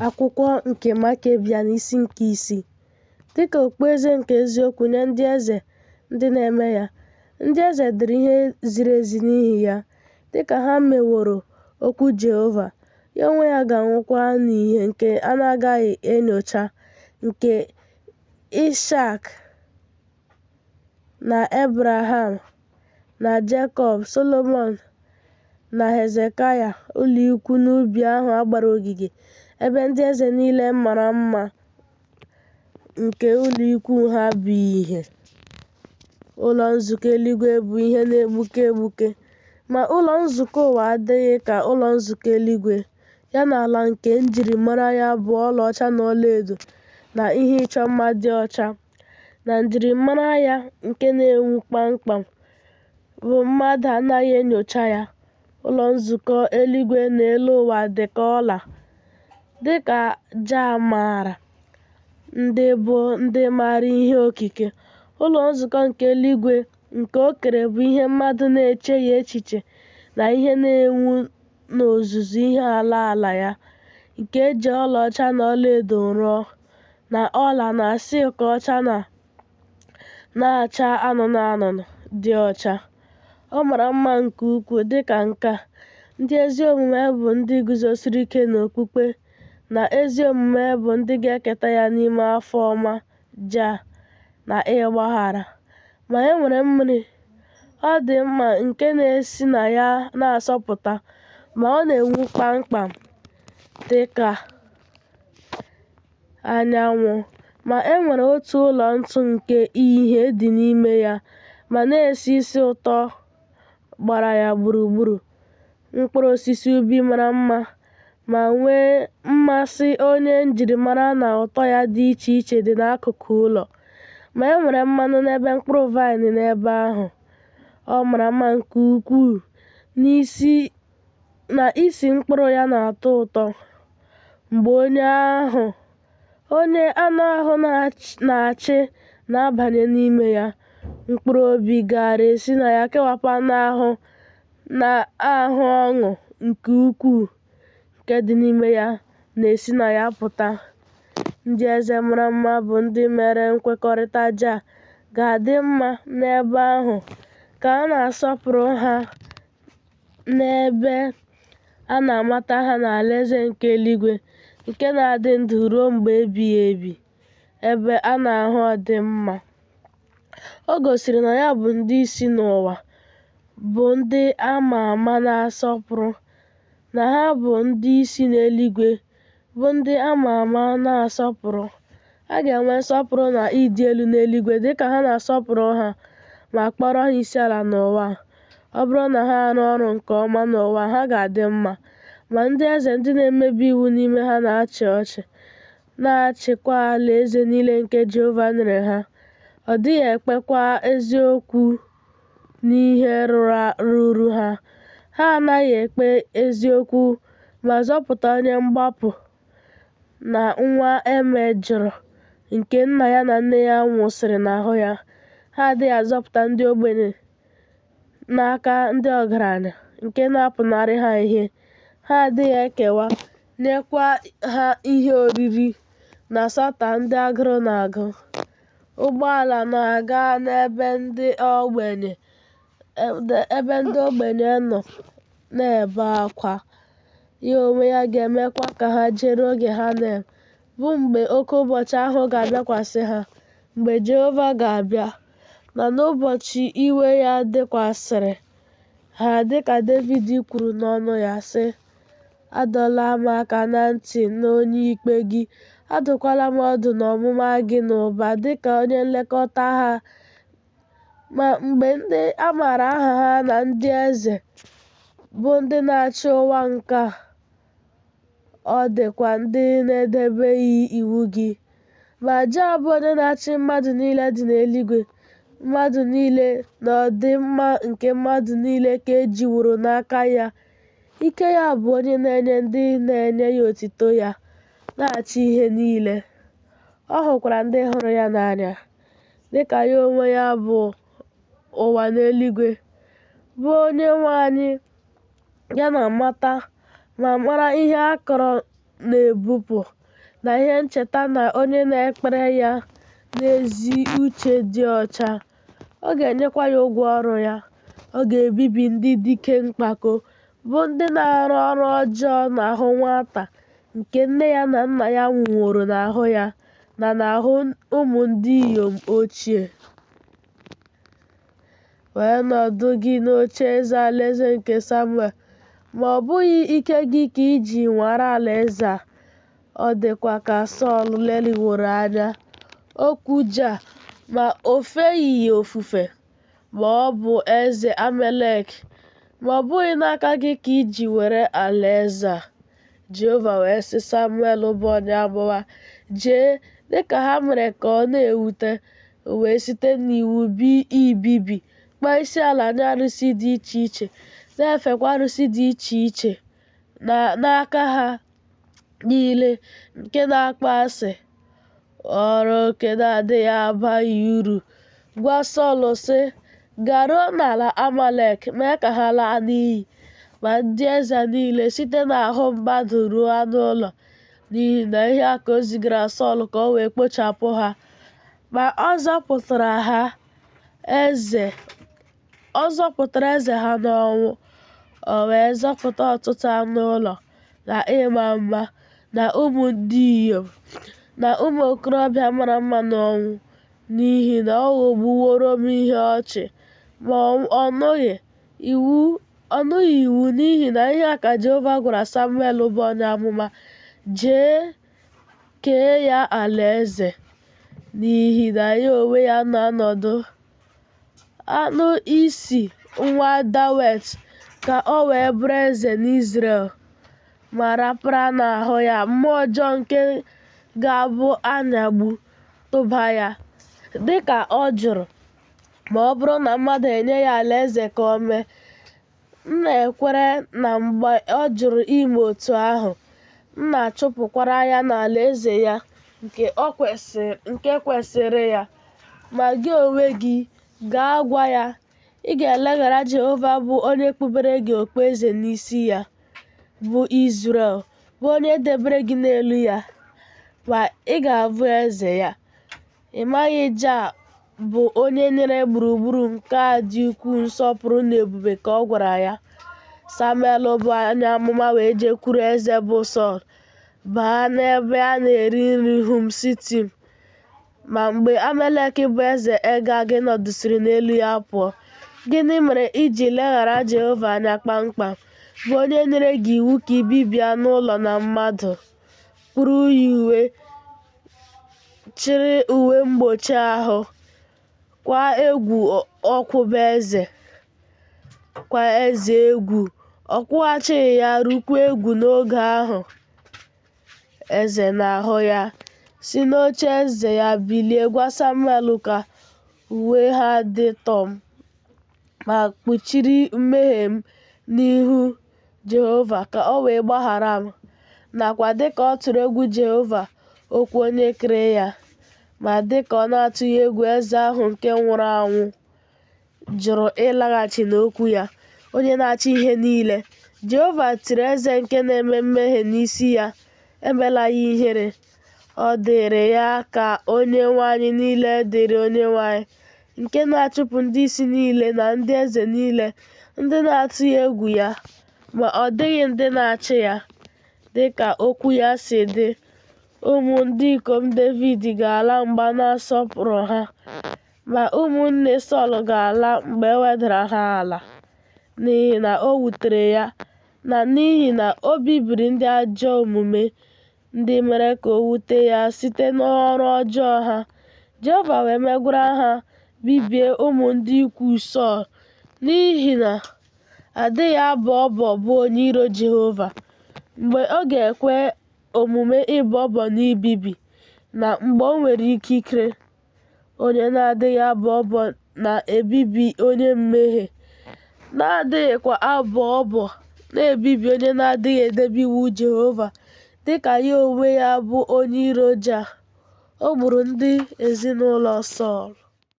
Akwụkwọ nke Makiavian isi nke 6. Dịka okpueze nke eziokwu nye ndị eze ndị na-eme ya, ndị eze dịrị ihe ziri ezi n'ihi ya, dịka ha meworo okwu Jehova, ya onwe ya ga-anwụkwa n'ìhè nke a na-agaghị enyocha, nke Ishak na Ebraham na Jekọb, Solomọn na Hezekaya, ụlọikwu na ubi ahụ a gbara ogige, ebe ndị eze niile mara mma nke ụlọikwu ha bụ ìhè. Ụlọ nzukọ eluigwe bụ ihe na-egbuke egbuke, ma ụlọ nzukọ ụwa adịghị ka ụlọ nzukọ eluigwe, ya na ala nke njirimara ya bụ ọlaọcha na ọlaedo na ihe ịchọ mma dị ọcha, na njirimara ya nke na-enwu kpamkpam bụ mmadụ anaghị enyocha ya. Ụlọ nzukọ eluigwe na elu ụwa dị ka ọla, dị ka ájá ndị bụ ndị maara ihe okike. Ụlọ nzukọ nke eluigwe nke o kere bụ ihe mmadụ na-echeghị echiche na ihe na-enwu n'ozuzu ihe ala ala ya, nke e ji ọlaọcha na ọlaedo rụọ, na ọla na silk ọcha na-acha anụnụ anụnụ dị ọcha. Ọ mara mma nke ukwuu. Dịka nke a, ndị ezi omume bụ ndị guzosiri ike n'okpukpe, na ezi omume bụ ndị ga-eketa ya n'ime afọ ọma na ịgbaghara. Ma e nwere mmiri, ọ dị mma nke na-esi na ya na-asọpụta, ma ọ na-enwu kpamkpam dị ka anyanwụ. Ma e nwere otu ụlọ ntụ nke ìhè dị n'ime ya, ma na-esi ísì ụtọ gbara ya gburugburu. Mkpụrụ osisi ubi mara mma ma nwee mmasị onye njirimara na ụtọ ya dị iche iche dị n'akụkụ ụlọ. Ma e nwere mmanụ n'ebe mkpụrụ vaịn n'ebe ahụ. Ọ mara mma nke ukwuu na isi mkpụrụ ya na-atọ ụtọ. Mgbe onye anụ ahụ na-achị na-abanye n'ime ya, mkpụrụ obi gaara esi na ya kewapụ anụ ahụ na-ahụ ọṅụ nke ukwuu nke dị n'ime ya na-esi na ya pụta. Ndị eze mara mma bụ ndị mere nkwekọrịta ga-adị mma n'ebe ahụ ka a na-asọpụrụ ha n'ebe a na-amata ha n'alaeze nke eluigwe nke na-adị ndụ ruo mgbe ebighị ebi, ebe a na-ahụ ọdịmma. O gosiri na ya bụ ndị isi n'ụwa bụ ndị a ma ama na-asọpụrụ, na ha bụ ndị isi n'eluigwe bụ ndị a ma ama na-asọpụrụ. A ga-enwe nsọpụrụ na ịdị elu n'eluigwe dịka ha na-asọpụrụ ha ma kpọrọ ha isiala n'ụwa. Ọ bụrụ na ha arụ ọrụ nke ọma n'ụwa, ha ga-adị mma. Ma ndị eze ndị na-emebi iwu n'ime ha na-achị ọchị, na-achịkwa alaeze niile nke Jehova nyere ha. Ọ dịghị ekpekwa eziokwu n'ihe ruru ha. Ha anaghị ekpe eziokwu ma zọpụta onye mgbapụ na nwa e mejọrọ nke nna ya na nne ya nwụsịrị n'ahụ ya. Ha adịghị azọpụta ndị ogbenye n'aka ndị ọgaranya nke na-apụnara ha ihe. Ha adịghị ekewa nyekwa ha ihe oriri na-asọta ndị agụrụ na-agụ. Ụgbọala na-aga n'ebe ndị ogbenye nọ na-ebe akwa. Ya onwe ya ga-emekwa ka ha jere oge ha bụ mgbe oke ụbọchị ahụ ga-abịakwasị ha, mgbe Jehova ga-abịa, na n'ụbọchị iwe ya dakwasịrị ha, dịka Devid kwuru n'ọnụ ya, sị: "Adọla m aka na ntị n'onye ikpe gị, adụkwala m ọdụ n'ọmụma gị n'ụba dịka onye nlekọta ha." Ma mgbe ndị a maara aha ha na ndị eze bụ ndị na-achị ụwa nke a, ọ dịkwa ndị na-edebeghị iwu gị. Ma Jah bụ onye na-achị mmadụ niile dị n'eluigwe, mmadụ niile na ọdịmma nke mmadụ niile ka e jiworo n'aka ya. Ike ya bụ onye na-enye ndị na-enye ya otuto ya na-achị ihe niile. Ọ hụkwara ndị hụrụ ya n'anya, dịka ya onwe ya bụ ụwa na eluigwe, bụ Onyenwe anyị ya na-amata ma mara ihe a kọrọ na-ebupụ, na ihe ncheta na onye na-ekpere ya n'ezi uche dị ọcha. Ọ ga-enyekwa ya ụgwọ ọrụ ya. Ọ ga-ebibi ndị dike mpako, bụ ndị na-arụ ọrụ ọjọọ n'ahụ nwata nke nne ya na nna ya nwụworo n'ahụ ya, na n'ahụ ụmụ ndị inyom ochie. Wee nọdụ gị n'ocheeze alaeze nke Samuel, ma ọ bụghị ike gị ka iji nwara alaeze a. Ọ dịkwa ka Sọl leliworo anya Okwuja, ma o feghị ya ofufe, ma ọ bụ eze Amalek. Ma ọ bụghị n'aka gị ka iji were alaeze a. Jehova wee sị Samuel bụ onye amụma, jee, dịka ha mere ka ọ na-ewute, wee site n'iwu ibibi kpaa isi ala nye arụsị dị iche iche, na-efekwa arụsị dị iche iche n'aka ha niile nke na-akpọ asị, ọrụ oke na-adịghị abaghị uru. Gwa Sọl sị, garuo n'ala Amalek, mee ka ha laa n'iyi, ma ndị eze niile site n'ahụ mmadụ ruo anụ ụlọ, n'ihi na ihe a ka o zigara Sọl ka o wee kpochapụ ha. Ma ọ zọpụtara eze ha n'ọnwụ. O wee zọpụta ọtụtụ anụ ụlọ, na ịma mma, na ụmụ ndị inyom, na ụmụ okorobịa mara mma n'ọnwụ, n'ihi na ọ ghọgbuworo m ihe ọchị. Ma ọ nụghị iwu, n'ihi na ihe a ka Jehova gwara Samuel bụ onye amụma, jee kee ya alaeze, n'ihi na ya onwe ya na-anọdụ anụ isi nwa Dawid ka o wee bụrụ eze n'Izrel, ma rapara n'ahụ ya mmụọ ọjọọ nke ga-abụ anyagbu tụba ya, dịka ọ jụrụ. Ma ọ bụrụ na mmadụ enye ya alaeze ka o mee, m na-ekwere na mgbe ọ jụrụ ime otu ahụ, m na-achụpụkwara ya n'alaeze ya nke kwesịrị ya. Ma gị onwe gị, gaa gwa ya, ị ga-eleghara Jehova bụ onye kpubere gị okpueze n'isi ya, bụ Izrel, bụ onye debere gị n'elu ya, ma ị ga-abụ eze ya. Ị maghị Ja bụ onye nyere gburugburu nke a dị ukwuu nsọpụrụ na ebube, ka ọ gwara ya. Samuel bụ onye amụma wee jekwuru eze bụ Sọl, baa n'ebe a na-eri nri Hum-Sitim. Ma mgbe Amalek bụ eze Agag nọdụsịrị n'elu ya pụọ, gịnị mere iji leghara Jehova anya kpamkpam, bụ onye nyere gị iwu ka i bibie anụ ụlọ na mmadụ, kpụrụ ya uwe, chịrị uwe mgbochi ahụ, kwa egwu ọkwụba eze egwu? Ọ kwụghachighị ya, rukwa egwu n'oge ahụ. Eze na-ahụ ya, si n'oche eze ya bilie, gwa Samuel ka uwe ha dị tọm, ma kpuchiri mmehie m n'ihu Jehova, ka o wee gbaghara m. Nakwa dịka ọ tụrụ egwu Jehova, okwu onye kere ya, ma dịka ọ na-atụghị egwu eze ahụ nke nwụrụ anwụ, jụrụ ịlaghachi n'okwu ya, onye na-achị ihe niile, Jehova tiri eze nke na-eme mmehie n'isi ya, emela ya ihere. Ọ dịrị ya ka Onyenwe anyị niile dịrị Onyenwe anyị, nke na-achụpụ ndị isi niile na ndị eze niile, ndị na-atụ egwu ya, ma ọ dịghị ndị na-achị ya. Dịka okwu ya si dị, ụmụ ndị ikom Devid ga-ala mgbe na-asọpụrụ ha, ma ụmụnne Sọl ga-ala mgbe e wedara ha ala, n'ihi na o wutere ya, na n'ihi na o bibiri ndị ajọ omume, ndị mere ka o wute ya site n'ọrụ ọjọọ ha. Jehova wee megwara ha, bibie ụmụ ndị ikwu Sọl, n'ihi na adịghị abọ ọbọ bụ onye iro Jehova, mgbe ọ ga-ekwe omume ịbọ ọbọ na ibibi, na mgbe o nwere ikikere. Onye na-adịghị abọ ọbọ na-ebibi onye mmehie, na-adịghịkwa abọ ọbọ na-ebibi onye na-adịghị edebe iwu Jehova, dịka ya onwe ya bụ onye iro Ja. O gburu ndị ezinụlọ Sọl.